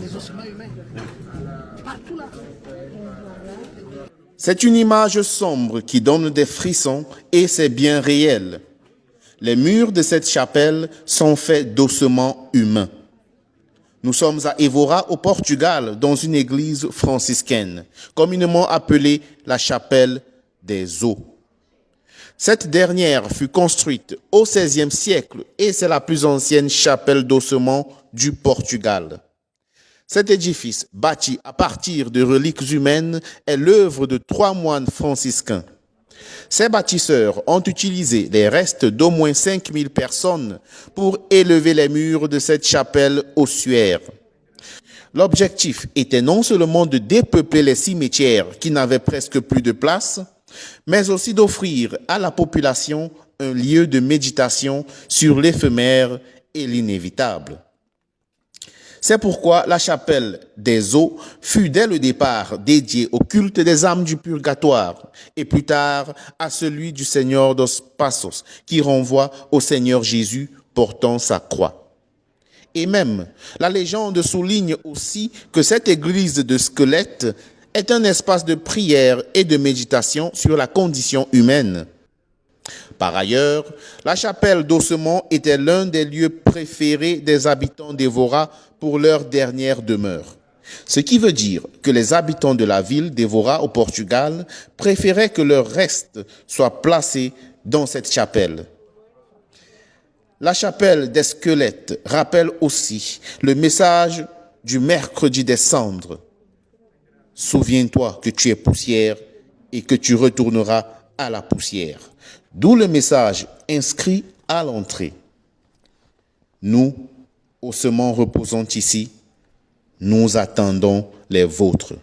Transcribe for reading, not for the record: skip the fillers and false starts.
Les ossements humains. Partout là. C'est une image sombre qui donne des frissons et c'est bien réel. Les murs de cette chapelle sont faits d'ossements humains. Nous sommes à Évora, au Portugal, dans une église franciscaine, communément appelée la chapelle des os. Cette dernière fut construite au XVIe siècle et c'est la plus ancienne chapelle d'ossements du Portugal. Cet édifice, bâti à partir de reliques humaines, est l'œuvre de 3 moines franciscains. Ces bâtisseurs ont utilisé les restes d'au moins 5000 personnes pour élever les murs de cette chapelle ossuaire. L'objectif était non seulement de dépeupler les cimetières qui n'avaient presque plus de place, mais aussi d'offrir à la population un lieu de méditation sur l'éphémère et l'inévitable. C'est pourquoi la chapelle des eaux fut dès le départ dédiée au culte des âmes du purgatoire et plus tard à celui du Seigneur dos Passos qui renvoie au Seigneur Jésus portant sa croix. Et même, la légende souligne aussi que cette église de squelettes est un espace de prière et de méditation sur la condition humaine. Par ailleurs, la chapelle d'Ossements était l'un des lieux préférés des habitants d'Évora pour leur dernière demeure. Ce qui veut dire que les habitants de la ville d'Évora au Portugal préféraient que leurs restes soient placés dans cette chapelle. La chapelle des squelettes rappelle aussi le message du mercredi des cendres. Souviens-toi que tu es poussière et que tu retourneras à la poussière. D'où le message inscrit à l'entrée. Nous, ossements reposant ici, nous attendons les vôtres.